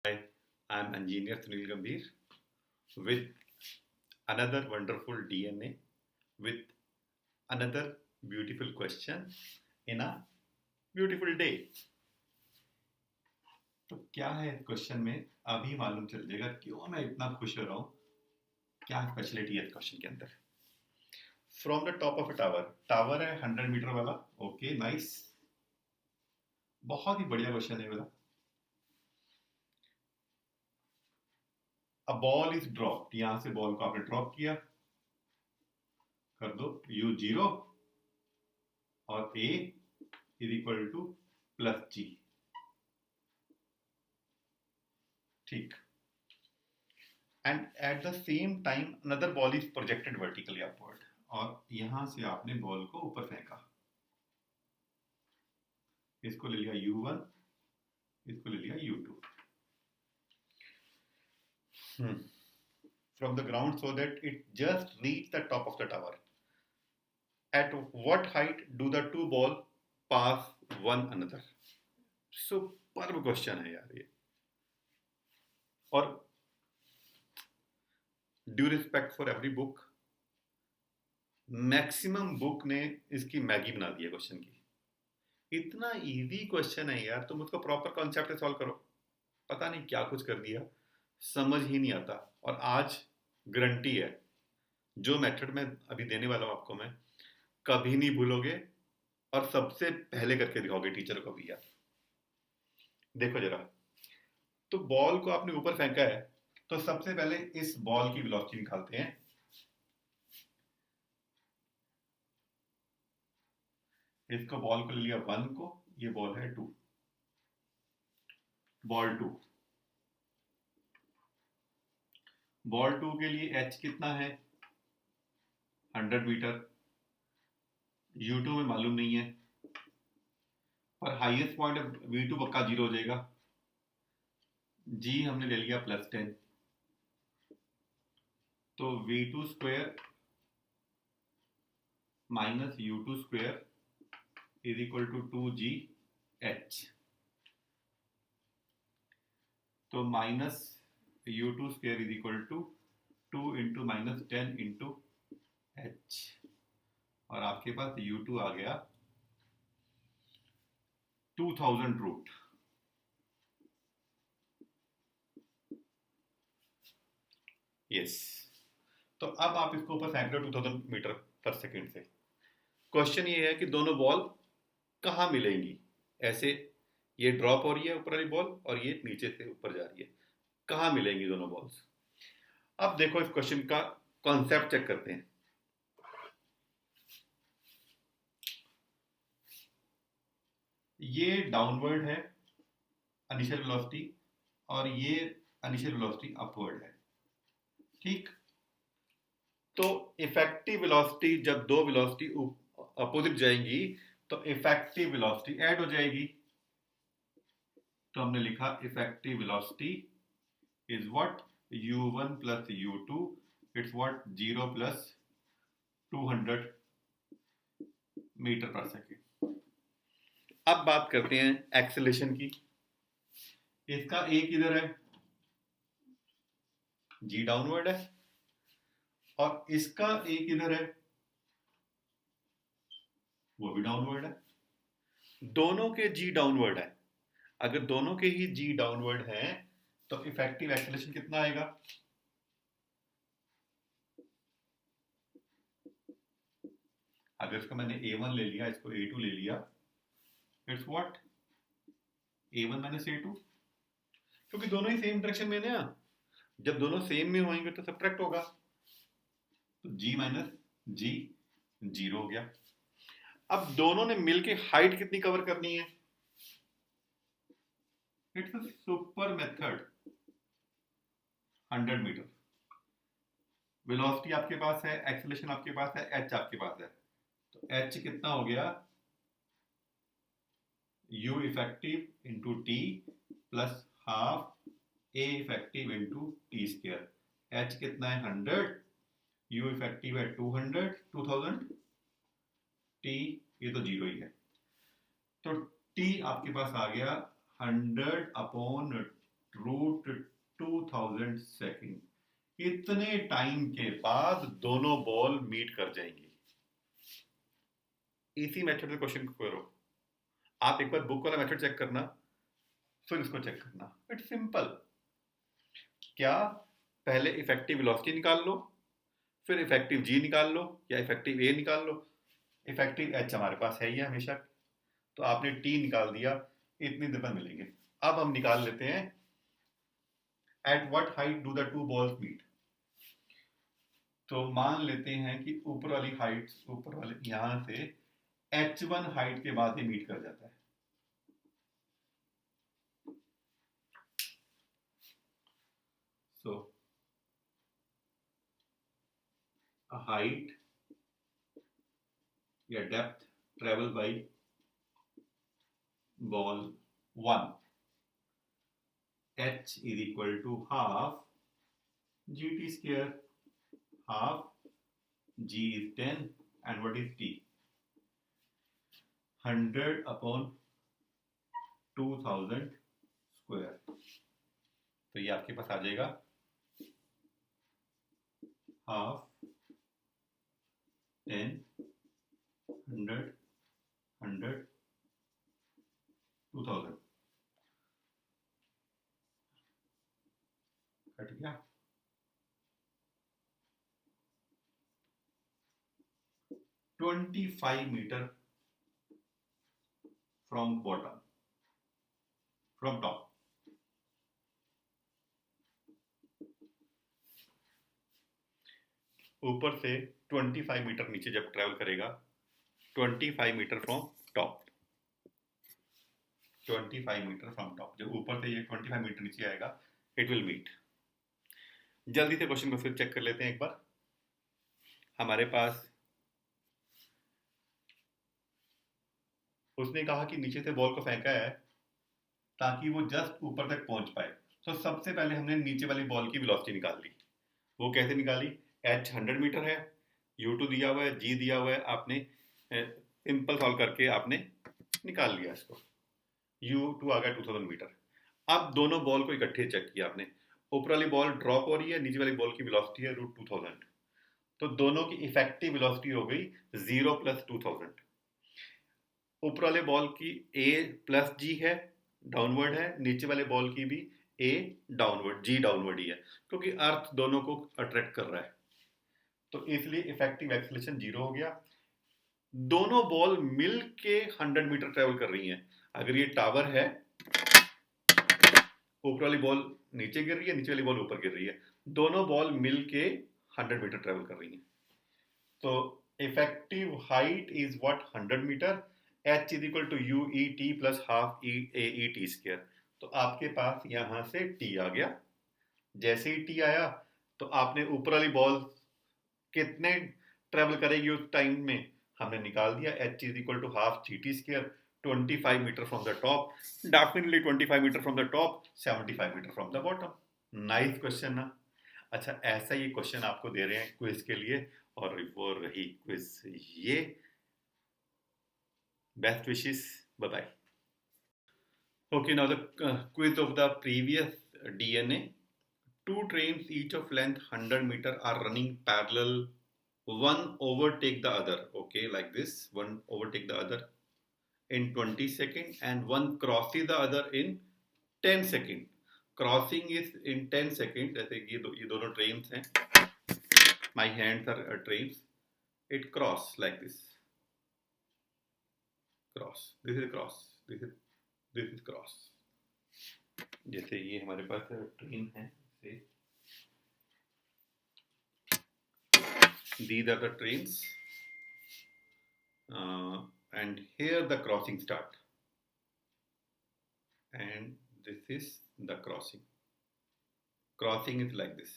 Hi, I'm Engineer Sunil Gambhir with another wonderful DNA with another beautiful question in a beautiful day. तो क्या है question में अभी मालूम चल जाएगा क्यों मैं इतना खुश हो रहा हूँ. क्या स्पेशलिटी है क्वेश्चन के अंदर. From the top of a tower. Tower है 100 मीटर वाला. Okay nice. बहुत ही बढ़िया क्वेश्चन है वाला. A ball is drop. यहां से बॉल को आपने ड्रॉप किया. कर दो u0 और a is equal to plus g. ठीक. And at the same time another ball is projected vertically upward. और यहां से आपने बॉल को ऊपर फेंका. इसको ले लिया u1, इसको ले लिया u2 from the ground so that it just reach the top of the tower. Eight what height do the to ball pass one another. Super question है यार ये. और due respect for every book, maximum book ने इसकी Maggi बना दी है question की. इतना इजी क्वेश्चन है यार. तुम उसको प्रॉपर कॉन्सेप्ट से सॉल्व करो. पता नहीं क्या कुछ कर दिया, समझ ही नहीं आता. और आज गारंटी है जो मेथड मैं अभी देने वाला हूं आपको, मैं कभी नहीं भूलोगे और सबसे पहले करके दिखाओगे टीचर को भी यार. देखो जरा. तो बॉल को आपने ऊपर फेंका है, तो सबसे पहले इस बॉल की वेलोसिटी निकालते हैं. इसको बॉल को ले लिया 1 को. ये बॉल है 2. बॉल 2. बॉल 2 के लिए एच कितना है? 100 मीटर. u2 में मालूम नहीं है, पर हाईएस्ट पॉइंट v2 पक्का 0 हो जाएगा. g हमने ले लिया +10. तो v2 square minus u2 square is equal to 2gh. तो minus u2 square is equal to 2 into minus 10 into h. और आपके पास u2 आ गया 2000 रूट. यस. तो अब आप इसको ऊपर फेंक रहे हो 2000 मीटर पर सेकेंड से. क्वेश्चन ये है कि दोनों बॉल कहाँ मिलेंगी. ऐसे ये ड्रॉप हो रही है ऊपर वाली बॉल और ये नीचे से ऊपर जा रही है. कहाँ मिलेंगी दोनों बॉल्स. अब देखो इस क्वेश्चन का कॉन्सेप्ट चेक करते हैं. ये डाउनवर्ड है इनिशियल वेलोसिटी और ये इनिशियल वेलोसिटी अपवर्ड है. ठीक. तो इफेक्टिव वेलोसिटी जब दो वेलोसिटी अपोजिट जाएंगी तो इफेक्टिव वेलोसिटी ऐड हो जाएगी. तो हमने लिखा effective velocity is what u1 plus u2. It's what 0 plus 200 meter पर सेकेंड. अब बात करते हैं एक्सेलेरेशन की. इसका एक इधर है, g डाउनवर्ड है. और इसका एक इधर है, वो भी डाउनवर्ड है. दोनों के g डाउनवर्ड है. अगर दोनों के ही g डाउनवर्ड है तो इफेक्टिव एक्सेलेरेशन कितना आएगा? अगर इसको मैंने a1 ले लिया, इसको a2 ले लिया, it's what a1 minus a2. क्योंकि दोनों ही सेम डायरेक्शन में है ना. जब दोनों सेम में होंगे तो सब्ट्रैक्ट होगा. तो g माइनस g 0 हो गया. अब दोनों ने मिलके हाइट कितनी कवर करनी है? It's a super method. 100 meter. Velocity आपके पास है, एक्सेलरेशन आपके पास है, h आपके पास है. तो h कितना हो गया? u effective into T plus half a effective into T square. h कितना है? 100. u इफेक्टिव है 200 2000. t ये तो 0 ही है. तो t आपके पास आ गया 100 अपॉन रूट 2000 सेकेंड, इतने टाइम के बाद दोनों बॉल मीट कर जाएंगी। इसी मेथड से क्वेश्चन को करो। आप एक बार बुक वाला मेथड चेक करना, फिर इसको चेक करना। It's simple. क्या, पहले इफेक्टिव वेलोसिटी निकाल लो, फिर इफेक्टिव जी निकाल लो या इफेक्टिव ए निकाल लो। इफेक्टिव एच हमारे पास है ही है हमेशा, तो आपने टी निकाल दिया, इतनी देर में मिलेंगे। अब हम निकाल लेते हैं at what height do the two balls meet. तो मान लेते हैं कि ऊपर वाली हाइट, ऊपर वाले यहां से h1 हाइट के बाद ही मीट कर जाता है। सो हाइट या depth travel by ball 1, h is equal to half gt square, half g is 10 and what is t, 100 upon 2000 square. तो ये आपके पास आ जाएगा हाफ 10 100 100 2000 कट गया। 25 meter from bottom, from top. ऊपर से 25 मीटर नीचे जब ट्रेवल करेगा, 25 meter from top, 25 meter from top, जब ऊपर से ये 25 मीटर नीचे आएगा, इट विल मीट। जल्दी से क्वेश्चन को फिर चेक कर लेते हैं एक बार। हमारे पास उसने कहा कि नीचे से बॉल को फेंका है ताकि वो जस्ट ऊपर तक पहुंच पाए। तो सबसे पहले हमने नीचे वाली बॉल की वेलोसिटी निकाल ली। वो कैसे निकाली? h 100 मीटर है, u2 दिया हुआ है, g दिया हुआ है, आपने सिंपल सॉल्व करके आपने निकाल लिया इसको। u2 आ गया 2000 मीटर। अब दोनों बॉल को इकट्ठे चेक किया आपने। ऊपर वाली बॉल ड्रॉप हो रही है, नीचे वाली बॉल की वेलोसिटी है रूट 2000, तो दोनों की इफेक्टिव वेलोसिटी हो गई 0 प्लस 2000। ऊपर वाले बॉल की a प्लस जी है, डाउनवर्ड है, नीचे वाले बॉल की भी a डाउनवर्ड, जी डाउनवर्ड ही है, क्योंकि अर्थ दोनों को अट्रैक्ट कर रहा है, तो इसलिए इफेक्टिव एक्सेलरेशन 0 हो गया। दोनों बॉल मिल के 100 मीटर ट्रेवल कर रही हैं। अगर ये टावर है, ऊपर वाली बॉल नीचे गिर रही है, नीचे वाली बॉल ऊपर गिर रही है, दोनों बॉल मिल के 100 मीटर ट्रेवल कर रही हैं। तो effective height is what 100 meter, h is equal to u e t plus half e a e t square. तो आपके पास यहां से t आ गया। जैसे ही t आया तो आपने ऊपर वाली बॉल कितने ट्रेवल करेगी उस टाइम में हमने निकाल दिया, h is equal to half g t square, 25 meter from the top, definitely 25 meter from the top, 75 meter from the bottom. Nice question ना। अच्छा, ऐसा ही क्वेश्चन आपको दे रहे हैं क्विज के लिए, और वो रही क्विज ये। Best wishes, bye bye. Okay, now the quiz of the previous DNA. Two trains, each of length 100 meter, are running parallel. One overtake the other. Okay, like this. One overtake the other in 20 seconds, and one crosses the other in 10 seconds. Crossing is in 10 seconds. जैसे ये दोनों trains हैं. My hands are trains. It cross like this. Cross. This is cross. This is cross. जैसे ये हमारे पास train है, these are the trains, and here the crossing start, and this is the crossing. Crossing is like this.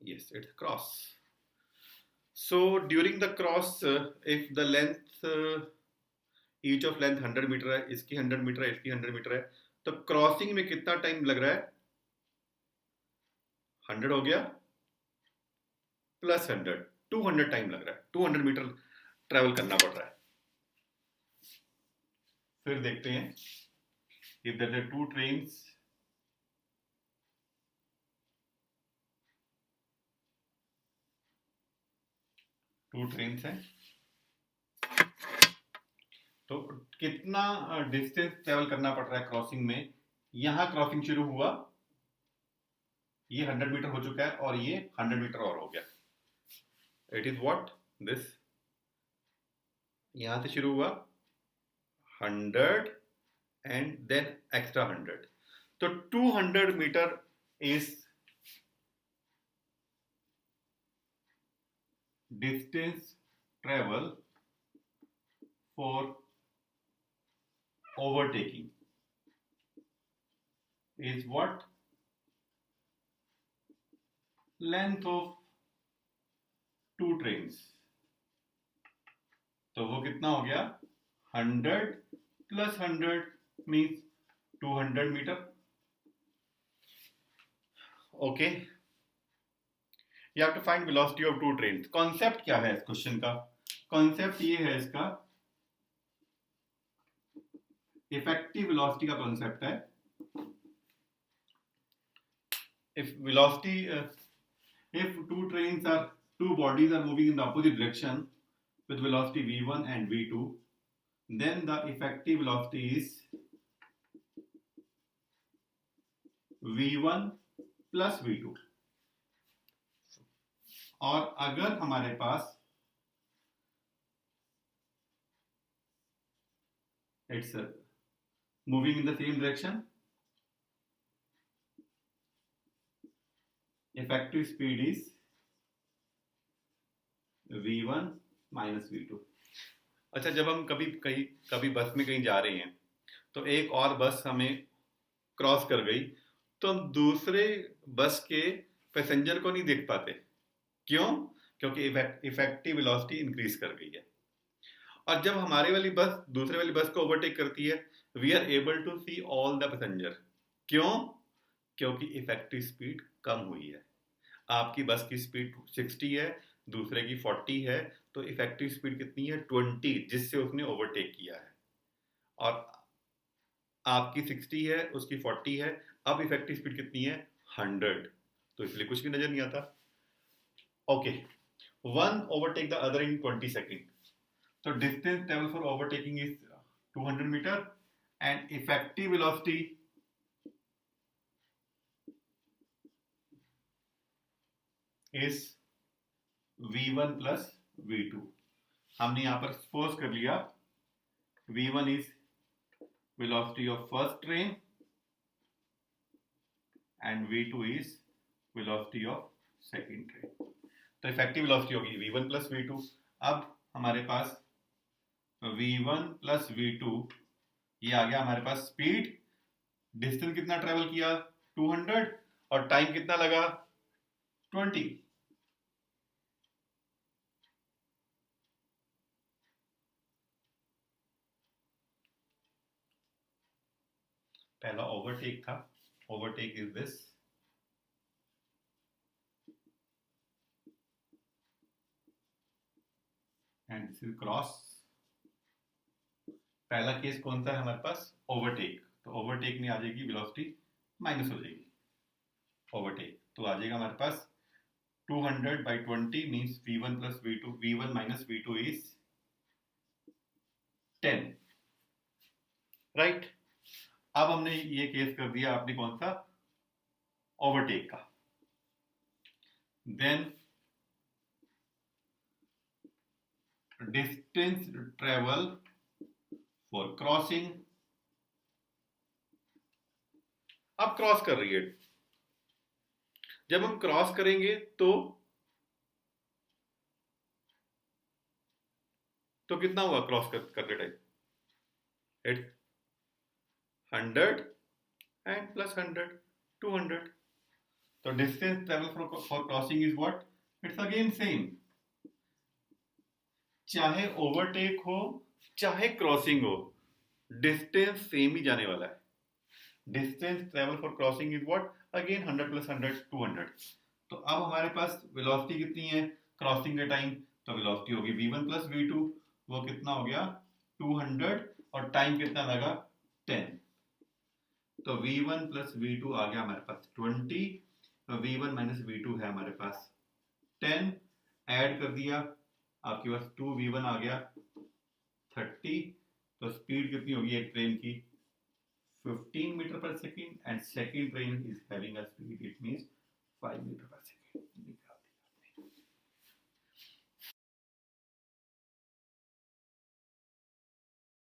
Yes, it's cross. So during the cross, if the length each of length 100 metre है, इसकी 100 metre है, इसकी 100 metre है, तो crossing में कितना time लग रहा है? 100 हो गया प्लस 100, 200 टाइम लग रहा है, 200 मीटर ट्रेवल करना पड़ रहा है। फिर देखते हैं if there are two trains हैं, तो कितना डिस्टेंस ट्रेवल करना पड़ रहा है क्रॉसिंग में। यहां क्रॉसिंग शुरू हुआ, ये 100 मीटर हो चुका है और ये 100 मीटर और हो गया। इट इज व्हाट दिस, यहां से शुरू हुआ 100 एंड देन एक्स्ट्रा 100, तो 200 meter is distance travel for overtaking is what? Length of two trains। तो वो कितना हो गया? 100 plus 100 means 200 meter. Okay, you have to find velocity of two trains। Concept क्या है इस क्वेश्चन का? कॉन्सेप्ट ये है इसका, इफेक्टिव वेलोसिटी का कॉन्सेप्ट है। if velocity if two bodies are moving in the opposite direction with velocity v1 and v2, then the effective velocity is v1 plus v2। और अगर हमारे पास it's moving in the same direction, effective speed is v1 minus v2। अच्छा, जब हम कभी बस में कहीं जा रहे हैं तो एक और बस हमें क्रॉस कर गई, तो हम दूसरे बस के पैसेंजर को नहीं देख पाते। क्यों? क्योंकि इफेक्टिव वेलोसिटी इंक्रीज कर गई है। और जब हमारी वाली बस दूसरे वाली बस को ओवरटेक करती है, we are able to see all the passenger. क्यों? क्योंकि इफेक्टिव स्पीड कम हुई है। आपकी बस की स्पीड 60 है, दूसरे की 40 है, तो इफेक्टिव स्पीड कितनी है? 20, जिससे उसने ओवरटेक किया है। और आपकी 60 है, उसकी 40 है, अब इफेक्टिव स्पीड कितनी है? 100, तो इसलिए कुछ भी नजर नहीं आता। Okay, one overtake the other in 20 second. So distance travel for overtaking is 200 meter and effective velocity is v1 plus v2। हमने यहां पर सपोज कर लिया v1 is velocity of first train and v2 is velocity of second train। तो effective velocity होगी v1 plus v2। अब हमारे पास v1 plus v2, ये आ गया हमारे पास स्पीड। डिस्टेंस कितना ट्रेवल किया? 200, और टाइम कितना लगा? 20। पहला ओवरटेक था, overtake is this, and this is cross. पहला केस कौन सा है हमारे पास? ओवरटेक। तो ओवरटेक में आ जाएगी वेलोसिटी माइनस हो जाएगी ओवरटेक, तो आ जाएगा हमारे पास 200 by 20 means v1 plus v2, v1 minus v2 is 10, right. अब हमने ये केस कर दिया आपने कौन सा? ओवरटेक का। Then distance travel for crossing. अब क्रॉस कर रही है, जब हम क्रॉस करेंगे तो कितना हुआ क्रॉस करते टाइम? It's 100 and plus 100, 200। तो distance travel for crossing is what? It's again same. चाहे ओवरटेक हो चाहे क्रॉसिंग हो, डिस्टेंस सेम ही जाने वाला है। Distance travel for crossing is what? Again 100 plus 100, 200। तो अब हमारे पास वेलोसिटी कितनी है क्रॉसिंग के टाइम? तो वेलोसिटी होगी v1 प्लस v2, वो कितना हो गया? 200, और टाइम कितना लगा? 10। तो v1 प्लस v2 आ गया हमारे पास 20, v1 माइनस v2 है हमारे पास 10, ऐड कर दिया, आपके पास 2v1 आ गया 30। तो स्पीड कितनी होगी एक ट्रेन की 15 मीटर पर second, and second train is having a speed, it means 5 metre